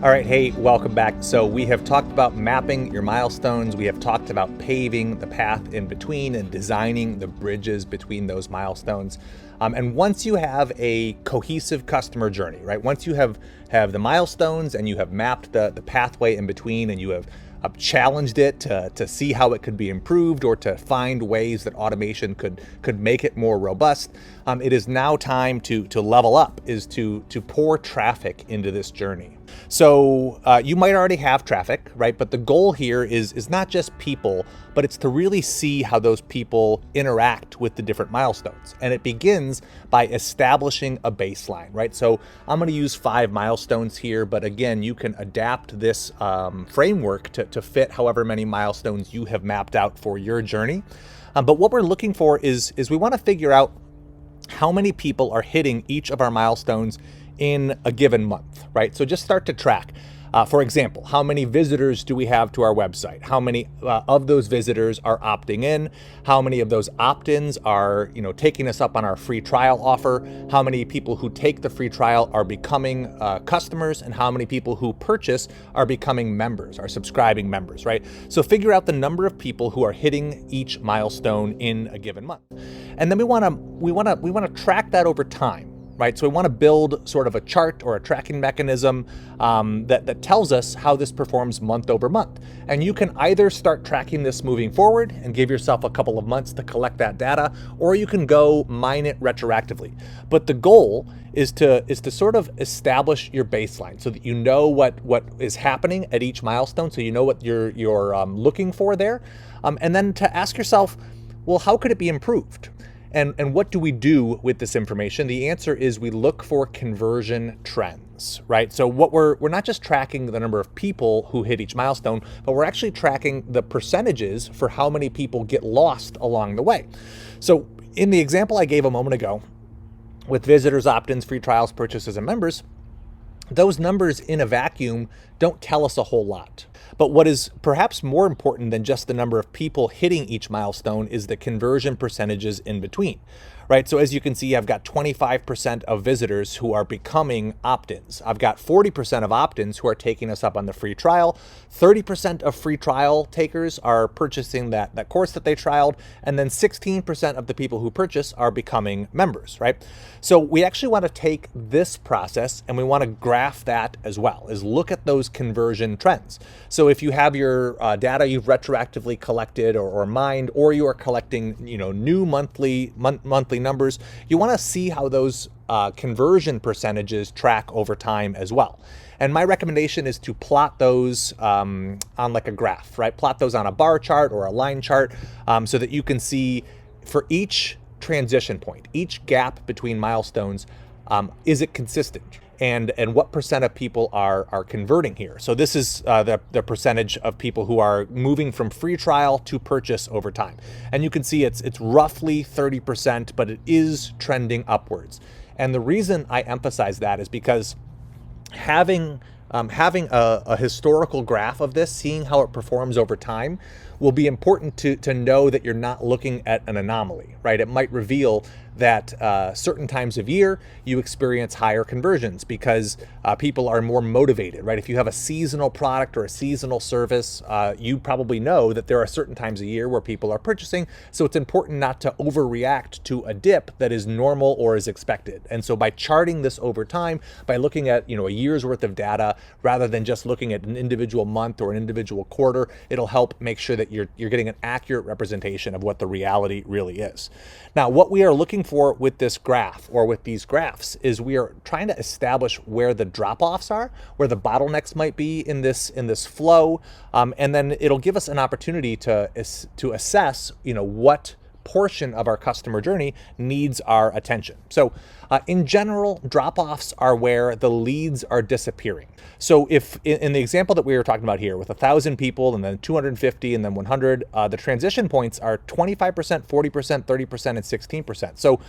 All right, hey, welcome back. So we have talked about mapping your milestones. We have talked about paving the path in between and designing the bridges between those milestones. And once you have a cohesive customer journey, right? Once you have the milestones and you have mapped the pathway in between and you have challenged it to see how it could be improved or to find ways that automation could make it more robust, it is now time to level up, is to pour traffic into this journey. So you might already have traffic, right? But the goal here is not just people, but it's to really see how those people interact with the different milestones. And it begins by establishing a baseline, right? So I'm going to use 5 milestones here, but again, you can adapt this framework to fit however many milestones you have mapped out for your journey. But what we're looking for is we want to figure out how many people are hitting each of our milestones in a given month, right? So just start to track. For example, how many visitors do we have to our website? How many of those visitors are opting in? How many of those opt-ins are, taking us up on our free trial offer? How many people who take the free trial are becoming customers? And how many people who purchase are becoming members, are subscribing members, right? So figure out the number of people who are hitting each milestone in a given month. And then we want to track that over time. Right, so we want to build sort of a chart or a tracking mechanism that tells us how this performs month over month. And you can either start tracking this moving forward and give yourself a couple of months to collect that data, or you can go mine it retroactively. But the goal is to sort of establish your baseline so that you know what is happening at each milestone, so you know what you're looking for there, and then to ask yourself, well, how could it be improved? And what do we do with this information? The answer is we look for conversion trends, right? So what we're not just tracking the number of people who hit each milestone, but we're actually tracking the percentages for how many people get lost along the way. So in the example I gave a moment ago, with visitors, opt-ins, free trials, purchases, and members, those numbers in a vacuum don't tell us a whole lot. But what is perhaps more important than just the number of people hitting each milestone is the conversion percentages in between, right? So as you can see, I've got 25% of visitors who are becoming opt-ins. I've got 40% of opt-ins who are taking us up on the free trial. 30% of free trial takers are purchasing that course that they trialed. And then 16% of the people who purchase are becoming members, right? So we actually want to take this process and we want to graph that as well, is look at those conversion trends. So if you have your data you've retroactively collected or mined, or you are collecting new monthly numbers, you want to see how those conversion percentages track over time as well. And my recommendation is to plot those on like a graph, right? Plot those on a bar chart or a line chart so that you can see for each transition point, each gap between milestones, is it consistent? And what percent of people are converting here? So this is the percentage of people who are moving from free trial to purchase over time. And you can see it's roughly 30%, but it is trending upwards. And the reason I emphasize that is because having a historical graph of this, seeing how it performs over time, will be important to know that you're not looking at an anomaly, right? It might reveal that certain times of year you experience higher conversions because people are more motivated, right? If you have a seasonal product or a seasonal service, you probably know that there are certain times of year where people are purchasing. So it's important not to overreact to a dip that is normal or is expected. And so by charting this over time, by looking at a year's worth of data rather than just looking at an individual month or an individual quarter, it'll help make sure that you're getting an accurate representation of what the reality really is. Now, what we are looking for with this graph or with these graphs is we are trying to establish where the drop-offs are, where the bottlenecks might be in this flow, and then it'll give us an opportunity to assess what portion of our customer journey needs our attention. So in general, drop-offs are where the leads are disappearing. So if in the example that we were talking about here with 1,000 people and then 250 and then 100, the transition points are 25%, 40%, 30%, and 16%. So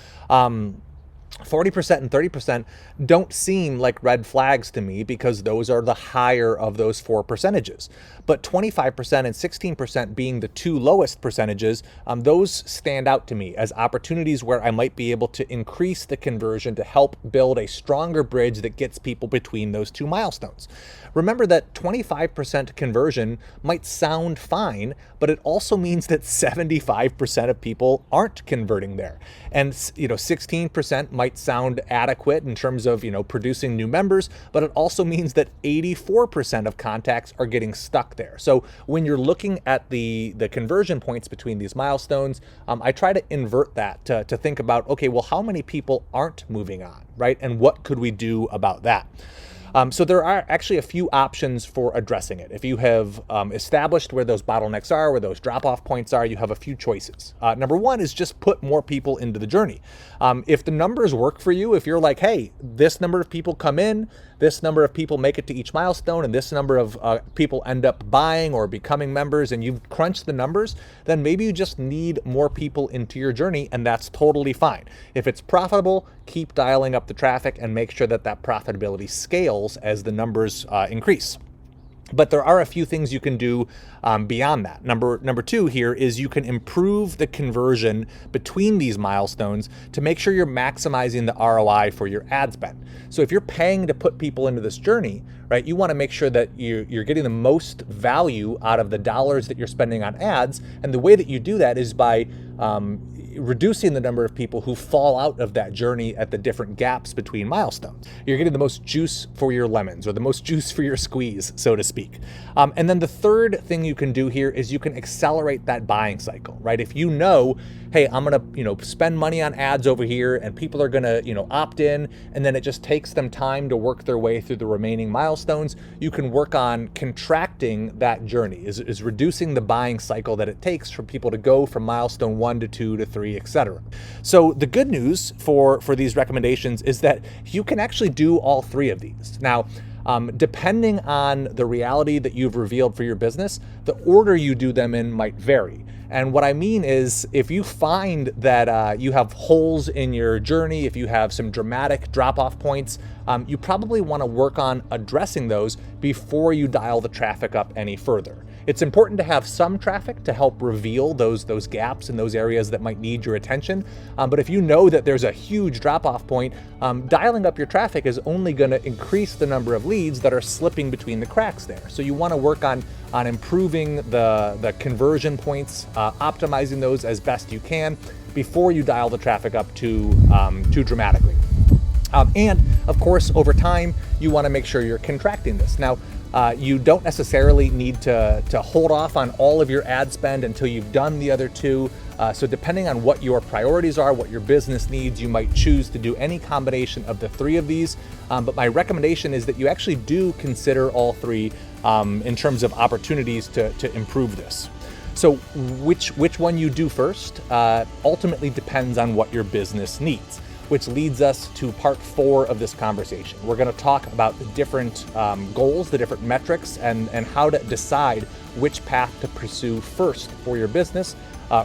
40% and 30% don't seem like red flags to me because those are the higher of those four percentages. But 25% and 16% being the two lowest percentages, those stand out to me as opportunities where I might be able to increase the conversion to help build a stronger bridge that gets people between those two milestones. Remember that 25% conversion might sound fine, but it also means that 75% of people aren't converting there. And 16% might sound adequate in terms of, producing new members, but it also means that 84% of contacts are getting stuck there. So when you're looking at the conversion points between these milestones, I try to invert that to think about, okay, well, how many people aren't moving on, right? And what could we do about that? So there are actually a few options for addressing it. If you have established where those bottlenecks are, where those drop-off points are, you have a few choices. Number one is just put more people into the journey. If the numbers work for you, if you're like, hey, this number of people come in, this number of people make it to each milestone, and this number of people end up buying or becoming members, and you've crunched the numbers, then maybe you just need more people into your journey, and that's totally fine. If it's profitable, keep dialing up the traffic and make sure that that profitability scales as the numbers increase. But there are a few things you can do beyond that. Number two here is you can improve the conversion between these milestones to make sure you're maximizing the ROI for your ad spend. So if you're paying to put people into this journey, right, you want to make sure that you're getting the most value out of the dollars that you're spending on ads. And the way that you do that is by reducing the number of people who fall out of that journey at the different gaps between milestones. You're getting the most juice for your lemons, or the most juice for your squeeze, so to speak. And then the third thing you can do here is you can accelerate that buying cycle, right? If you know, hey, I'm gonna, spend money on ads over here, and people are gonna, opt in, and then it just takes them time to work their way through the remaining milestones, you can work on contracting that journey, is reducing the buying cycle that it takes for people to go from milestone 1 to 2 to 3, etc. So the good news for these recommendations is that you can actually do all three of these. Now, depending on the reality that you've revealed for your business, the order you do them in might vary. And what I mean is, if you find that you have holes in your journey, if you have some dramatic drop-off points, you probably want to work on addressing those before you dial the traffic up any further. It's important to have some traffic to help reveal those gaps in those areas that might need your attention. But if you know that there's a huge drop-off point, dialing up your traffic is only going to increase the number of leads that are slipping between the cracks there. So you want to work on improving the conversion points, optimizing those as best you can before you dial the traffic up too dramatically. And of course, over time, you want to make sure you're contracting this. Now, you don't necessarily need to hold off on all of your ad spend until you've done the other two. So depending on what your priorities are, what your business needs, you might choose to do any combination of the three of these. But my recommendation is that you actually do consider all three in terms of opportunities to improve this. So which one you do first ultimately depends on what your business needs, which leads us to part 4 of this conversation. We're going to talk about the different goals, the different metrics, and how to decide which path to pursue first for your business.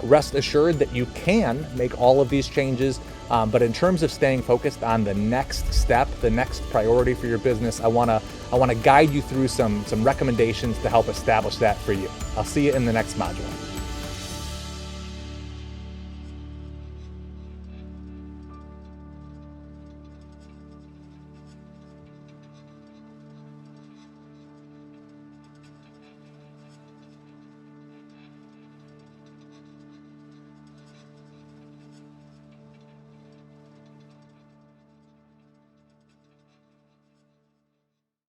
Rest assured that you can make all of these changes, but in terms of staying focused on the next step, the next priority for your business, I want to guide you through some recommendations to help establish that for you. I'll see you in the next module.